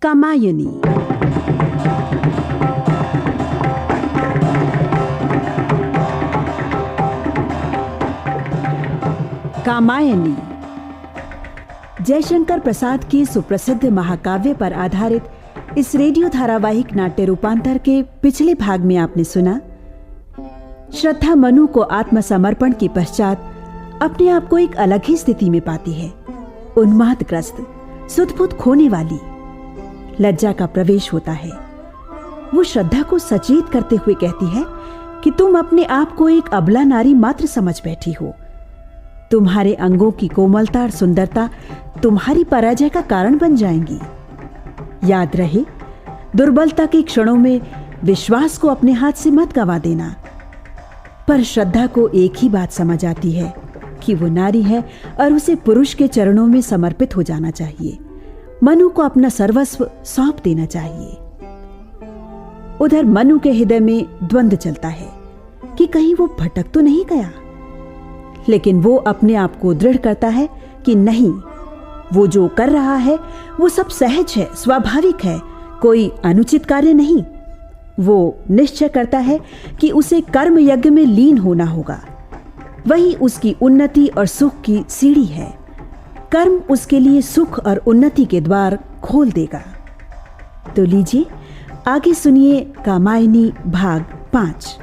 कामायनी। कामायनी जयशंकर प्रसाद की सुप्रसिद्ध महाकाव्य पर आधारित इस रेडियो धारावाहिक नाट्य रूपांतर के पिछले भाग में आपने सुना, श्रद्धा मनु को आत्मसमर्पण के पश्चात अपने आप को एक अलग ही स्थिति में पाती है। उन्मादग्रस्त, सुध-बुध खोने वाली, लज्जा का प्रवेश होता है। वो श्रद्धा को सचेत करते हुए कहती है कि तुम अपने आप को एक अबला नारी मात्र समझ बैठी हो। तुम्हारे अंगों की कोमलता और सुंदरता तुम्हारी पराजय का कारण बन जाएंगी। याद रहे, दुर्बलता के क्षणों में विश्वास को अपने हाथ से मत गंवा देना। पर श्रद्धा को एक ही बात समझ आती है कि वो नारी है और उसे पुरुष के चरणों में समर्पित हो जाना चाहिए। मनु को अपना सर्वस्व सौंप देना चाहिए। उधर मनु के हृदय में द्वंद्व चलता है कि कहीं वो भटक तो नहीं गया, लेकिन वो अपने आप को दृढ़ करता है कि नहीं, वो जो कर रहा है वो सब सहज है, स्वाभाविक है, कोई अनुचित कार्य नहीं। वो निश्चय करता है कि उसे कर्म यज्ञ में लीन होना होगा, वही उसकी उन्नति और सुख की सीढ़ी है। कर्म उसके लिए सुख और उन्नति के द्वार खोल देगा। तो लीजिए आगे सुनिए कामायनी भाग 5।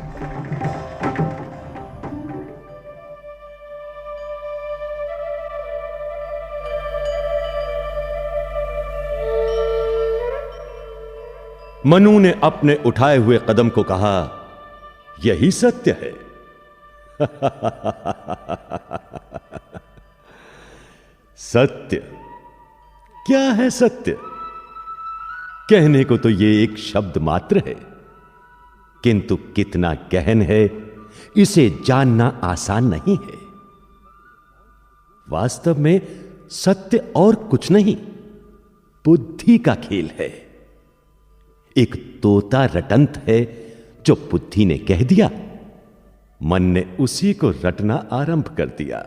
मनु ने अपने उठाए हुए कदम को कहा, यही सत्य है। सत्य क्या है? सत्य कहने को तो ये एक शब्द मात्र है, किंतु कितना गहन है इसे जानना आसान नहीं है। वास्तव में सत्य और कुछ नहीं, बुद्धि का खेल है। एक तोता रटंत है जो बुद्धि ने कह दिया, मन ने उसी को रटना आरंभ कर दिया।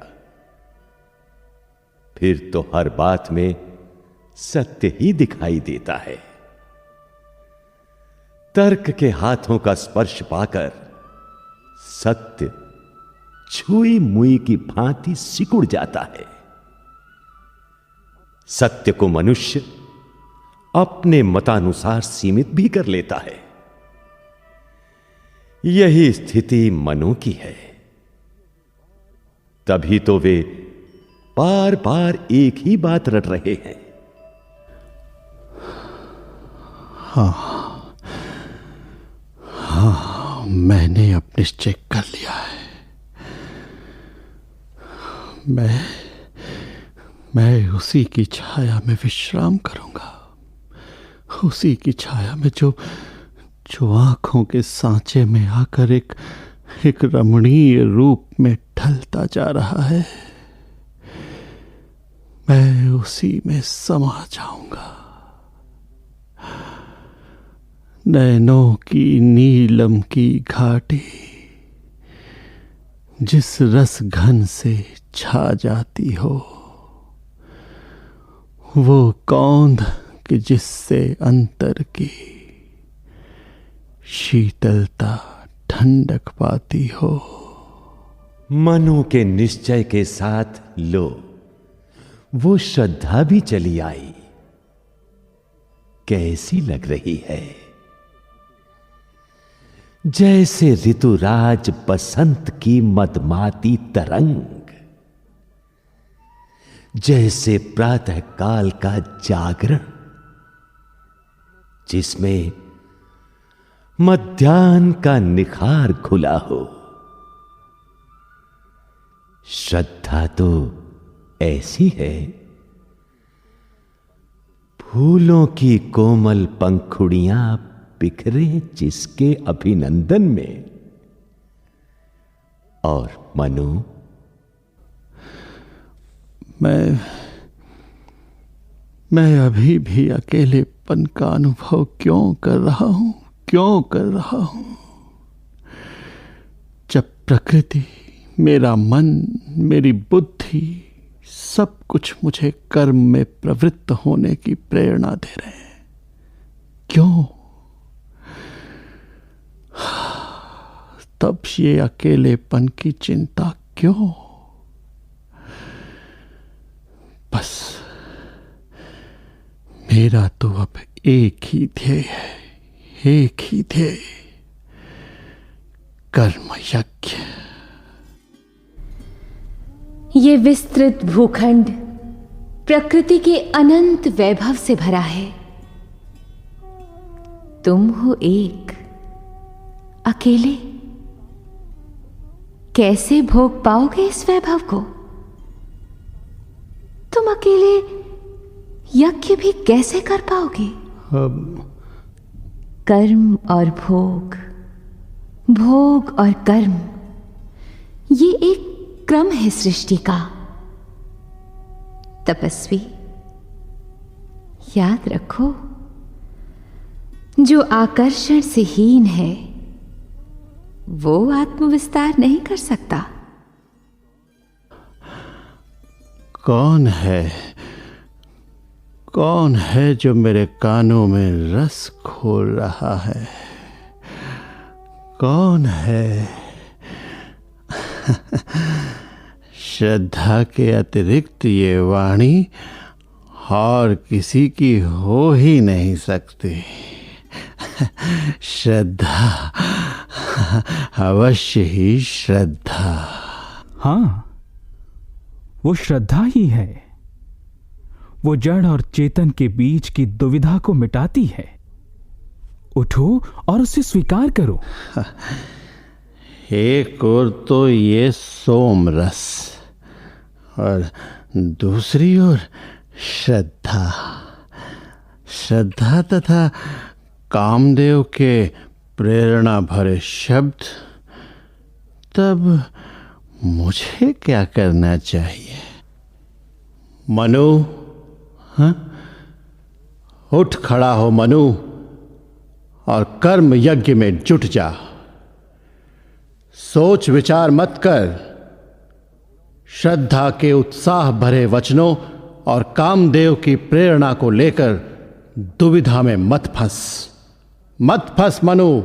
फिर तो हर बात में सत्य ही दिखाई देता है। तर्क के हाथों का स्पर्श पाकर सत्य छुई मुई की भांति सिकुड़ जाता है। सत्य को मनुष्य अपने मतानुसार सीमित भी कर लेता है। यही स्थिति मनु की है। तभी तो वे बार बार एक ही बात रट रहे हैं। हाँ, मैंने अब निश्चय कर लिया है। मैं उसी की छाया में विश्राम करूंगा, उसी की छाया में जो आंखों के सांचे में आकर एक रमणीय रूप में ढलता जा रहा है। मैं उसी में समा जाऊंगा। नैनों की नीलम की घाटी जिस रस घन से छा जाती हो, वो कौंध कि जिससे अंतर की शीतलता ठंडक पाती हो। मनु के निश्चय के साथ लो वो श्रद्धा भी चली आई। कैसी लग रही है? जैसे ऋतुराज बसंत की मदमाती तरंग, जैसे प्रातः काल का जागरण जिसमें मध्याह्न का निखार खुला हो। श्रद्धा तो ऐसी है, फूलों की कोमल पंखुड़ियां बिखरे जिसके अभिनंदन में। और मनु, मैं अभी भी अकेलेपन का अनुभव क्यों कर रहा हूं? जब प्रकृति, मेरा मन, मेरी बुद्धि, सब कुछ मुझे कर्म में प्रवृत्त होने की प्रेरणा दे रहे हैं। क्यों? तब ये अकेलेपन की चिंता क्यों? बस मेरा तो अब एक ही ध्येय है, एक ही ध्येय, कर्म यज्ञ। ये विस्तृत भूखंड प्रकृति के अनंत वैभव से भरा है। तुम हो एक, अकेले। कैसे भोग पाओगे इस वैभव को? तुम अकेले यज्ञ भी कैसे कर पाओगे? कर्म और भोग, भोग और कर्म, ये एक क्रम है सृष्टि का। तपस्वी, याद रखो, जो आकर्षण से हीन है वो आत्मविस्तार नहीं कर सकता। कौन है जो मेरे कानों में रस घोल रहा है? कौन है? श्रद्धा के अतिरिक्त ये वाणी और किसी की हो ही नहीं सकती। श्रद्धा, अवश्य ही श्रद्धा। हाँ, वो श्रद्धा ही है। वो जड़ और चेतन के बीच की दुविधा को मिटाती है। उठो और उसे स्वीकार करो। एक ओर तो ये सोम रस और दूसरी ओर श्रद्धा। श्रद्धा तथा कामदेव के प्रेरणा भरे शब्द। तब मुझे क्या करना चाहिए? मनु, हाँ? उठ खड़ा हो मनु और कर्म यज्ञ में जुट जा। सोच विचार मत कर। श्रद्धा के उत्साह भरे वचनों और कामदेव की प्रेरणा को लेकर दुविधा में मत फंस मनु।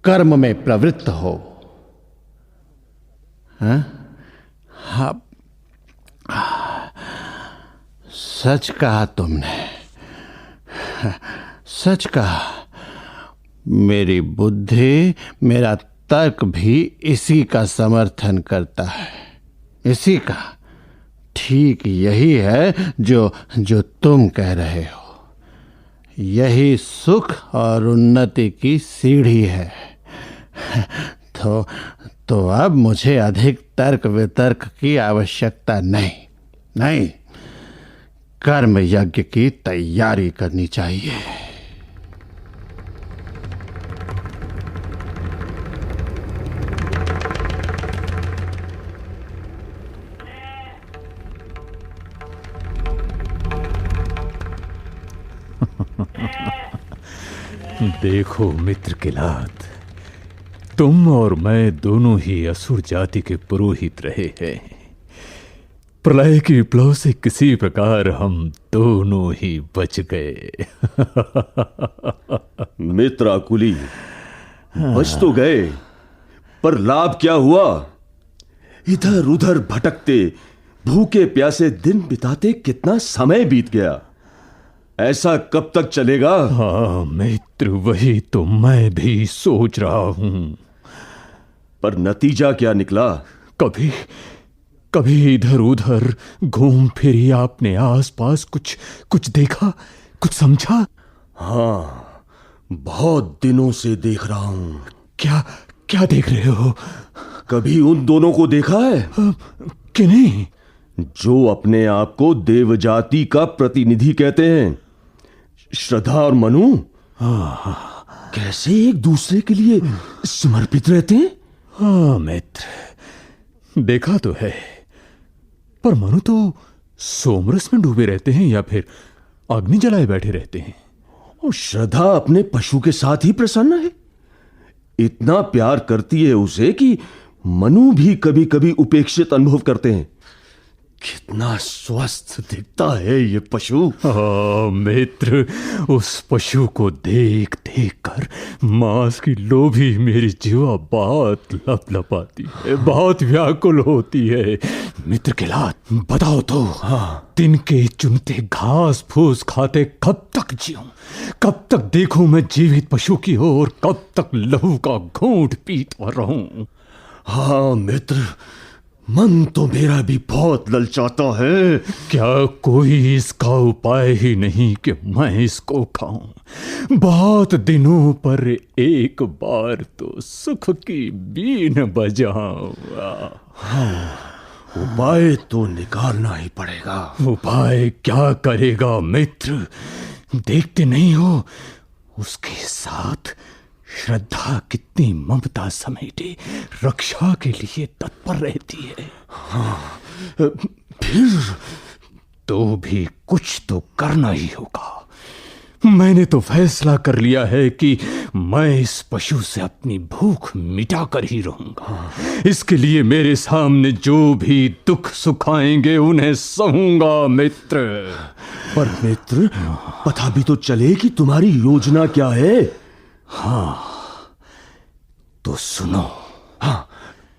कर्म में प्रवृत्त हो। हाँ? सच कहा तुमने, सच कहा। मेरी बुद्धि, मेरा तर्क भी इसी का समर्थन करता है। इसी का। ठीक यही है जो तुम कह रहे हो। यही सुख और उन्नति की सीढ़ी है। तो अब मुझे अधिक तर्क वितर्क की आवश्यकता नहीं। कर्म यज्ञ की तैयारी करनी चाहिए। देखो मित्र किलात, तुम और मैं दोनों ही असुर जाति के पुरोहित रहे हैं। प्रलय की विप्लव से किसी प्रकार हम दोनों ही बच गए। मित्र आकुली, बच तो गए, पर लाभ क्या हुआ? इधर उधर भटकते, भूखे प्यासे दिन बिताते कितना समय बीत गया। ऐसा कब तक चलेगा? हाँ मित्र, वही तो मैं भी सोच रहा हूं। पर नतीजा क्या निकला? कभी इधर उधर घूम फिरी आपने आसपास कुछ देखा, कुछ समझा? हाँ, बहुत दिनों से देख रहा हूं। क्या देख रहे हो? कभी उन दोनों को देखा है? किन्हीं? जो अपने आप को देव जाति का प्रतिनिधि कहते हैं, श्रद्धा और मनु। कैसे एक दूसरे के लिए समर्पित रहते हैं। हाँ मित्र, देखा तो है, पर मनु तो सोमरस में डूबे रहते हैं या फिर अग्नि जलाए बैठे रहते हैं। और श्रद्धा अपने पशु के साथ ही प्रसन्न है। इतना प्यार करती है उसे कि मनु भी कभी कभी उपेक्षित अनुभव करते हैं। कितना स्वस्थ दिखता है ये पशु। मित्र, उस पशु को देख देख कर मांस की लोभी मेरी जीवा बहुत लपलपाती है, बहुत व्याकुल होती है। मित्र किलात, बताओ तो, दिन के चुनते घास फूस खाते कब तक जीऊं, कब तक देखूं मैं जीवित पशु की ओर, कब तक लहू का घूंट पीता रहूं। हाँ मित्र, मन तो मेरा भी बहुत ललचाता है। क्या कोई इसका उपाय ही नहीं कि मैं इसको खाऊं? बहुत दिनों पर एक बार तो सुख की बीन बजाऊं। उपाय तो निकालना ही पड़ेगा। उपाय क्या करेगा मित्र? देखते नहीं हो उसके साथ श्रद्धा कितनी ममता समेटे रक्षा के लिए तत्पर रहती है। फिर तो भी कुछ तो करना ही होगा। मैंने तो फैसला कर लिया है कि मैं इस पशु से अपनी भूख मिटा कर ही रहूंगा। इसके लिए मेरे सामने जो भी दुख सुख आएंगे उन्हें सहूंगा मित्र। पर मित्र, पता भी तो चले कि तुम्हारी योजना क्या है। तो सुनो। हाँ,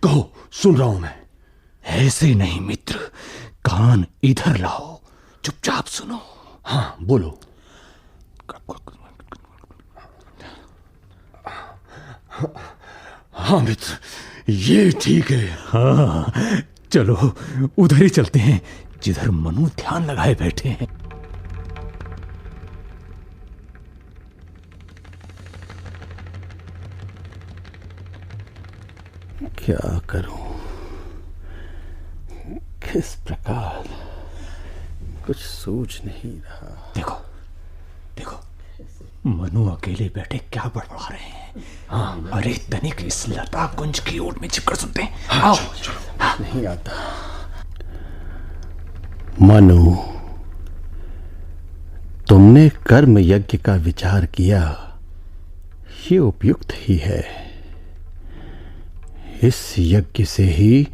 कहो, सुन रहा हूं मैं। ऐसे नहीं मित्र, कान इधर लाओ, चुपचाप सुनो। हाँ, बोलो। हाँ मित्र, ये ठीक है। हाँ, चलो उधर ही चलते हैं जिधर मनु ध्यान लगाए बैठे हैं। क्या करूं, किस प्रकार, कुछ सूझ नहीं रहा। देखो देखो, मनु अकेले बैठे क्या बड़बड़ा रहे हैं। हाँ, अरे तनिक इस लता कुंज की ओर में छिपकर सुनते हैं। हाँ, आओ। चलो। नहीं आता। मनु, तुमने कर्म यज्ञ का विचार किया, ये उपयुक्त ही है। इस यज्ञ से ही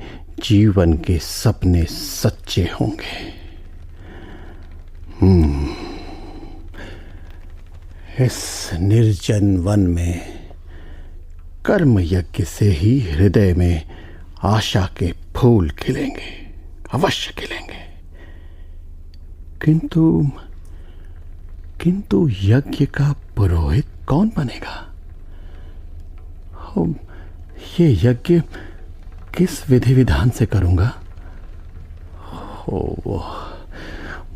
जीवन के सपने सच्चे होंगे। इस निर्जन वन में कर्म यज्ञ से ही हृदय में आशा के फूल खिलेंगे, अवश्य खिलेंगे। किंतु यज्ञ का पुरोहित कौन बनेगा? ये यज्ञ किस विधि विधान से करूंगा?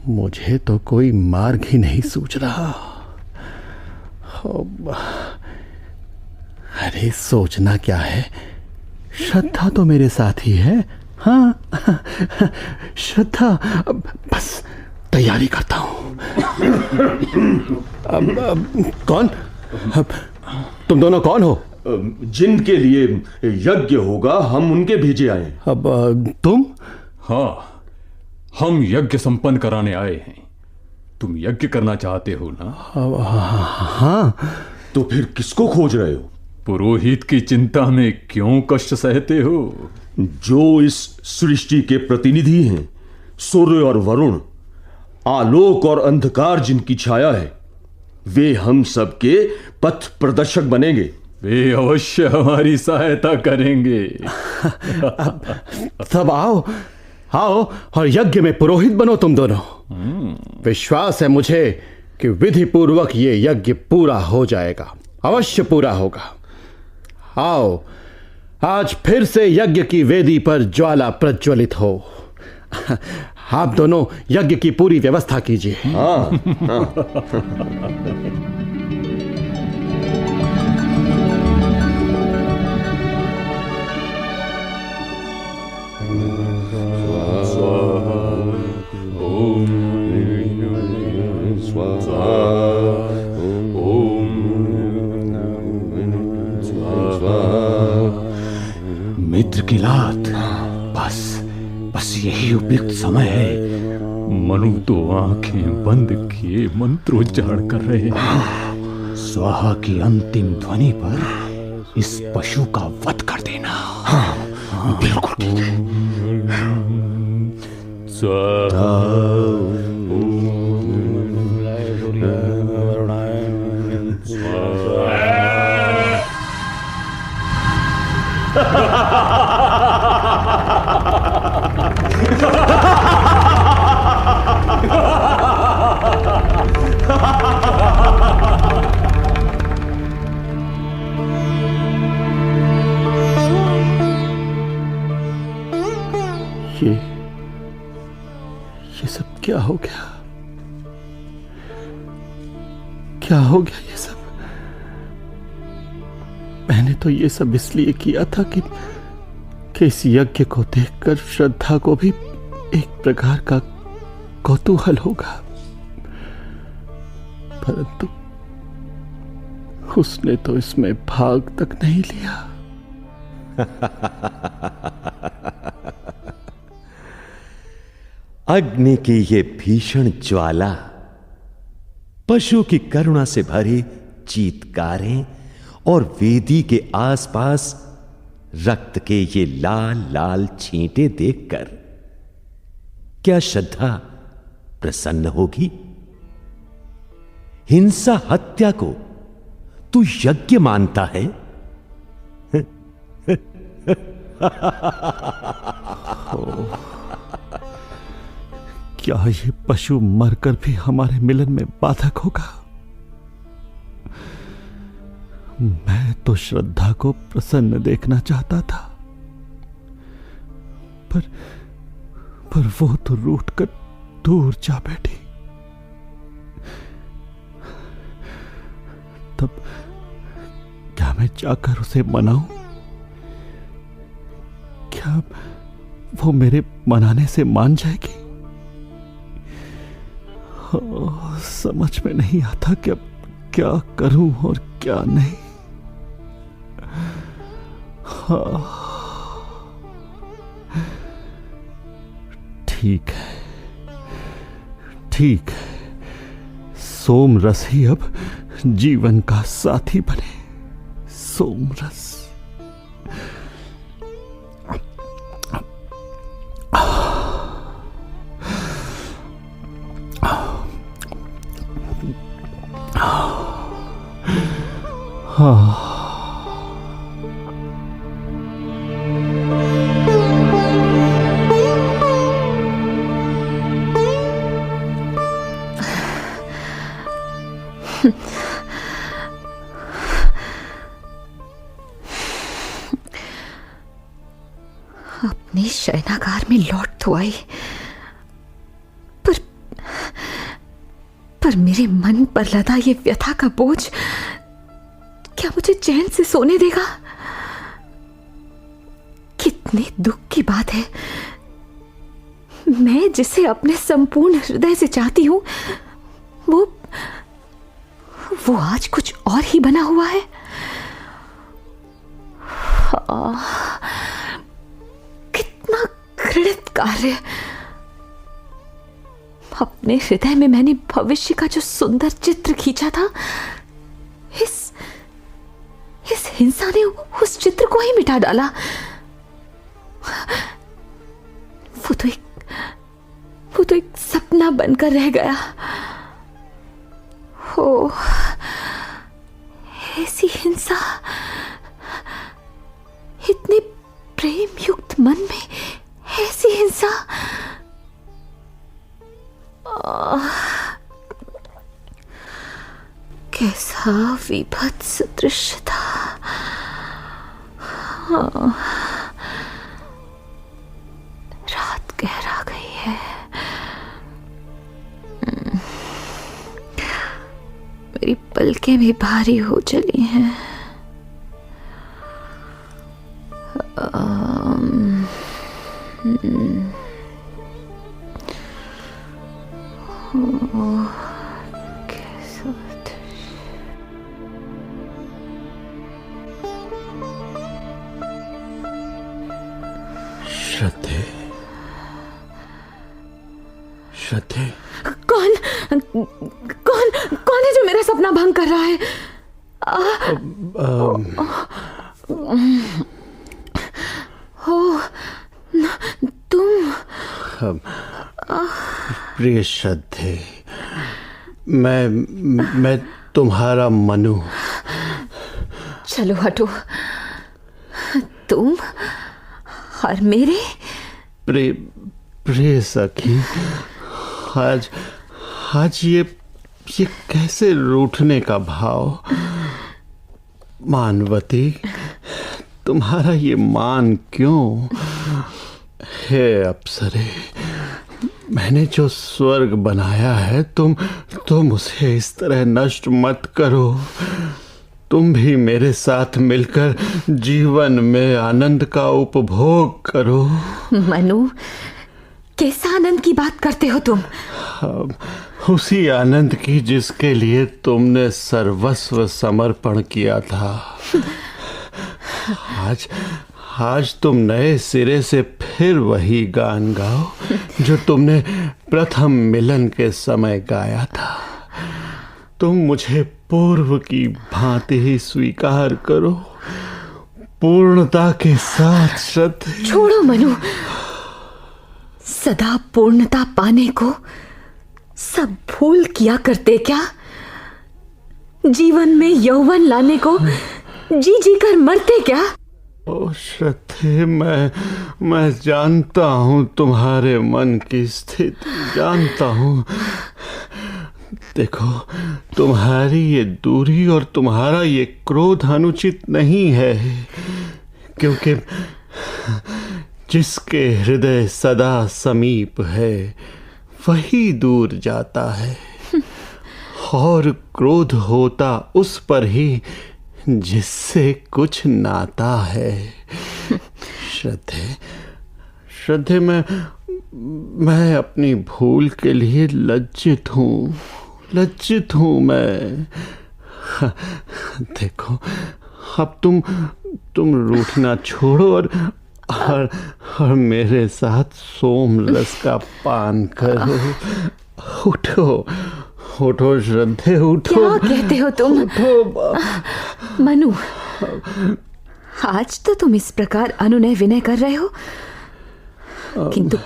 मुझे तो कोई मार्ग ही नहीं सूझ रहा। अरे सोचना क्या है, श्रद्धा तो मेरे साथ ही है। हाँ, श्रद्धा, बस तैयारी करता हूं। कौन? तुम दोनों कौन हो? जिनके लिए यज्ञ होगा हम उनके भेजे आए। अब तुम? हाँ, हम यज्ञ संपन्न कराने आए हैं। तुम यज्ञ करना चाहते हो ना? हाँ। तो फिर किसको खोज रहे हो? पुरोहित की चिंता में क्यों कष्ट सहते हो? जो इस सृष्टि के प्रतिनिधि हैं, सूर्य और वरुण, आलोक और अंधकार जिनकी छाया है, वे हम सबके पथ प्रदर्शक बनेंगे। वे अवश्य हमारी सहायता करेंगे। तब आओ और यज्ञ में पुरोहित बनो तुम दोनों। विश्वास है मुझे कि विधि पूर्वक ये यज्ञ पूरा हो जाएगा, अवश्य पूरा होगा। आओ, आज फिर से यज्ञ की वेदी पर ज्वाला प्रज्वलित हो। आप दोनों यज्ञ की पूरी व्यवस्था कीजिए। हाँ। मित्र की लात, बस यही उपयुक्त समय है। मनु तो आंखें बंद किए मंत्रोच्चारण कर रहे हैं। स्वाहा की अंतिम ध्वनि पर इस पशु का वध कर देना। बिल्कुल ठीक है। स्वाहा। ये सब क्या हो गया? क्या हो गया ये सब? मैंने तो ये सब इसलिए किया था कि इस यज्ञ को देखकर श्रद्धा को भी एक प्रकार का कौतूहल होगा, परंतु उसने तो इसमें भाग तक नहीं लिया। अग्नि की ये भीषण ज्वाला, पशु की करुणा से भरी चीत्कारें और वेदी के आसपास रक्त के ये लाल लाल छींटे देखकर क्या श्रद्धा प्रसन्न होगी? हिंसा हत्या को तू यज्ञ मानता है? क्या ये पशु मरकर भी हमारे मिलन में बाधक होगा? मैं तो श्रद्धा को प्रसन्न देखना चाहता था, पर वो तो रूठकर दूर जा बैठी। तब क्या मैं जाकर उसे मनाऊं? क्या वो मेरे मनाने से मान जाएगी? समझ में नहीं आता कि अब क्या करूं और क्या नहीं। ठीक है, ठीक है, सोम रस ही अब जीवन का साथी बने। सोम रस। अपने शयनागार में लौट तो आई, पर मेरे मन पर लदा ये व्यथा का बोझ क्या मुझे चैन से सोने देगा? कितने दुख की बात है। मैं जिसे अपने संपूर्ण हृदय से चाहती हूं, वो आज कुछ और ही बना हुआ है। कितना घृणित कार्य। अपने हृदय में मैंने भविष्य का जो सुंदर चित्र खींचा था, इस हिंसा ने उस चित्र को ही मिटा डाला। वो तो एक सपना बनकर रह गया। हो, ऐसी हिंसा इतने प्रेम युक्त मन में, ऐसी हिंसा। कैसा विभत्स दृश्य था। रात गहरा गई है। मेरी पलकें भी भारी हो चली हैं। कैसा श्रद्धे, श्रद्धे, कौन है जो मेरा सपना भंग कर रहा है? हो, तुम? प्रिय श्रद्धे, मैं तुम्हारा मनु। चलो हटो। तुम और मेरे प्रिय सखी, आज ये कैसे रूठने का भाव। मानवती, तुम्हारा ये मान क्यों? हे अप्सरे, मैंने जो स्वर्ग बनाया है तुम उसे इस तरह नष्ट मत करो। तुम भी मेरे साथ मिलकर जीवन में आनंद का उपभोग करो। मनु, कैसा आनंद की बात करते हो तुम? उसी आनंद की जिसके लिए तुमने सर्वस्व समर्पण किया था। आज तुम नए सिरे से फिर वही गान गाओ जो तुमने प्रथम मिलन के समय गाया था। तुम मुझे पूर्व की भांति ही स्वीकार करो, पूर्णता के साथ। श्रद्धे, छोड़ो मनु। सदा पूर्णता पाने को सब भूल किया करते क्या? जीवन में यौवन लाने को जी जी कर मरते क्या? ओ श्रद्धे, मैं जानता हूँ तुम्हारे मन की स्थिति, जानता हूँ। देखो, तुम्हारी ये दूरी और तुम्हारा ये क्रोध अनुचित नहीं है, क्योंकि जिसके हृदय सदा समीप है वही दूर जाता है, और क्रोध होता उस पर ही जिससे कुछ नाता है। श्रद्धे, मैं अपनी भूल के लिए लज्जित हूँ मैं। देखो, अब तुम रूठना छोड़ो और मेरे साथ सोमरस का पान करो। उठो श्रद्धे, उठो। क्या कहते हो तुम? मनु, आज तो तुम इस प्रकार अनुनय विनय कर रहे हो, किंतु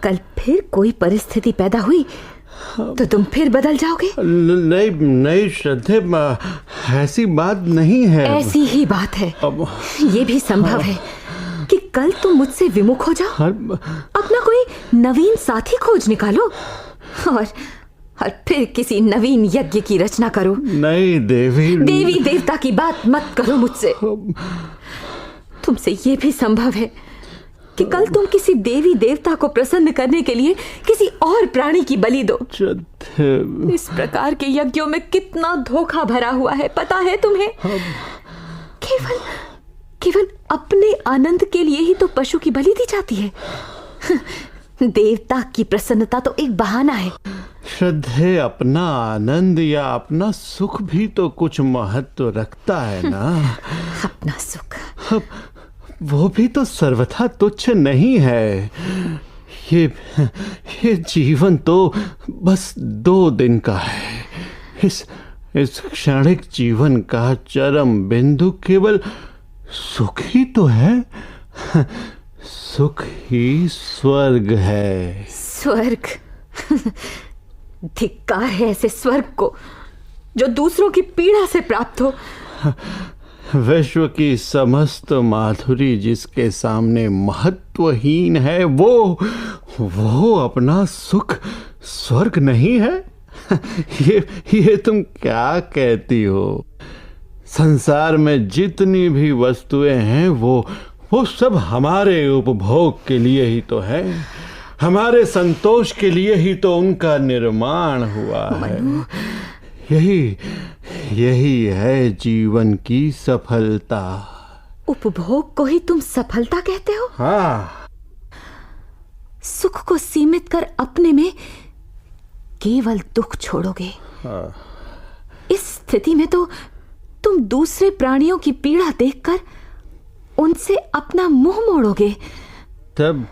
कल फिर कोई परिस्थिति पैदा हुई तो तुम फिर बदल जाओगे। नहीं श्रद्धे, ऐसी बात नहीं है। ऐसी ही बात है। ये भी संभव है कि कल तुम मुझसे विमुख हो जाओ, अपना कोई नवीन साथी खोज निकालो और फिर किसी नवीन यज्ञ की रचना करो। नहीं देवी देवता की बात मत करो मुझसे। तुमसे ये भी संभव है कि कल तुम किसी देवी देवता को प्रसन्न करने के लिए किसी और प्राणी की बलि दो। इस प्रकार के यज्ञों में कितना धोखा भरा हुआ है, पता है तुम्हें? केवल अपने आनंद के लिए ही तो पशु की बलि दी जाती है। देवता की प्रसन्नता तो एक बहाना है। श्रद्धे, अपना आनंद या अपना सुख भी तो कुछ महत्व रखता है ना। अपना सुख, वो भी तो सर्वथा तुच्छ नहीं है। ये जीवन तो बस 2 दिन का है। इस क्षणिक जीवन का चरम बिंदु केवल सुख ही तो है। सुख ही स्वर्ग है। स्वर्ग? धिक्कार है ऐसे स्वर्ग को जो दूसरों की पीड़ा से प्राप्त हो। विश्व की समस्त माधुरी जिसके सामने महत्वहीन है, वो अपना सुख स्वर्ग नहीं है। ये तुम क्या कहती हो? संसार में जितनी भी वस्तुएं हैं वो सब हमारे उपभोग के लिए ही तो है, हमारे संतोष के लिए ही तो उनका निर्माण हुआ है। यही है जीवन की सफलता। उपभोग को ही तुम सफलता कहते हो? हाँ। सुख को सीमित कर अपने में केवल दुख छोड़ोगे। हाँ। इस स्थिति में तो तुम दूसरे प्राणियों की पीड़ा देखकर उनसे अपना मुंह मोड़ोगे। तब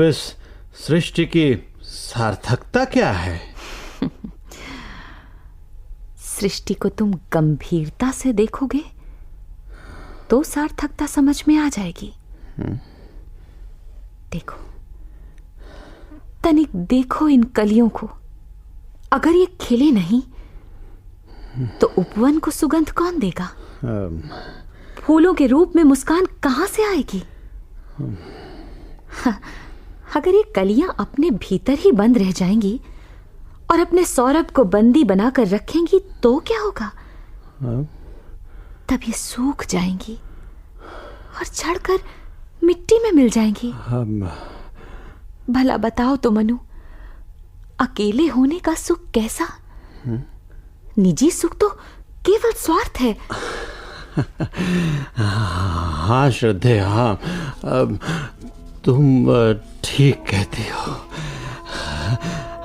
इस सृष्टि की सार्थकता क्या है? सृष्टि को तुम गंभीरता से देखोगे तो सार्थकता समझ में आ जाएगी। देखो, तनिक देखो इन कलियों को। अगर ये खिले नहीं तो उपवन को सुगंध कौन देगा? फूलों के रूप में मुस्कान कहां से आएगी? अगर ये कलियां अपने भीतर ही बंद रह जाएंगी और अपने सौरभ को बंदी बनाकर रखेंगी तो क्या होगा? तब ये सूख जाएंगी और झड़कर मिट्टी में मिल जाएंगी। भला बताओ तो मनु, अकेले होने का सुख कैसा? निजी सुख तो केवल स्वार्थ है। हाँ श्रद्धे, हाँ, तुम ठीक कहती हो।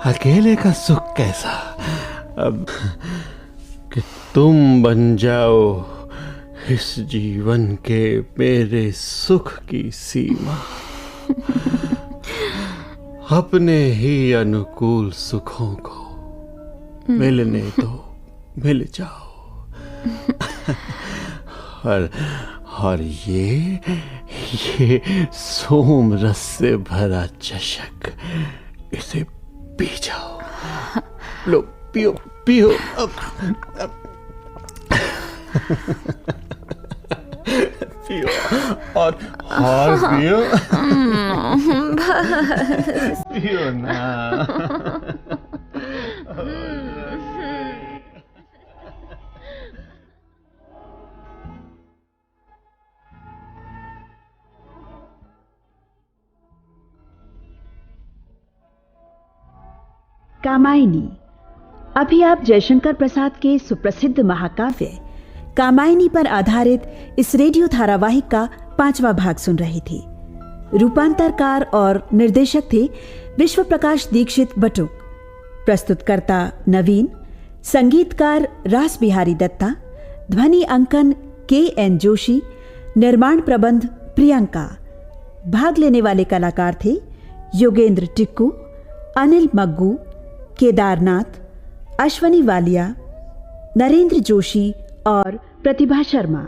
अकेले का सुख कैसा? अब कि तुम बन जाओ इस जीवन के मेरे सुख की सीमा। अपने ही अनुकूल सुखों को मिलने दो, मिल जाओ। और ये सोम रस से भरा चषक, इसे पी जाओ। लो, पियो पियो। पियो और पियो। पियो ना। कामायनी। अभी आप जयशंकर प्रसाद के सुप्रसिद्ध महाकाव्य कामायनी पर आधारित इस रेडियो धारावाहिक का 5वां भाग सुन रही थी। रूपांतरकार और निर्देशक थे विश्व प्रकाश दीक्षित बटुक। प्रस्तुतकर्ता नवीन, संगीतकार रास बिहारी दत्ता, ध्वनि अंकन KN जोशी, निर्माण प्रबंध प्रियंका। भाग लेने वाले कलाकार थे योगेंद्र टिक्कू, अनिल मग्गू, केदारनाथ, अश्वनी वालिया, नरेंद्र जोशी और प्रतिभा शर्मा।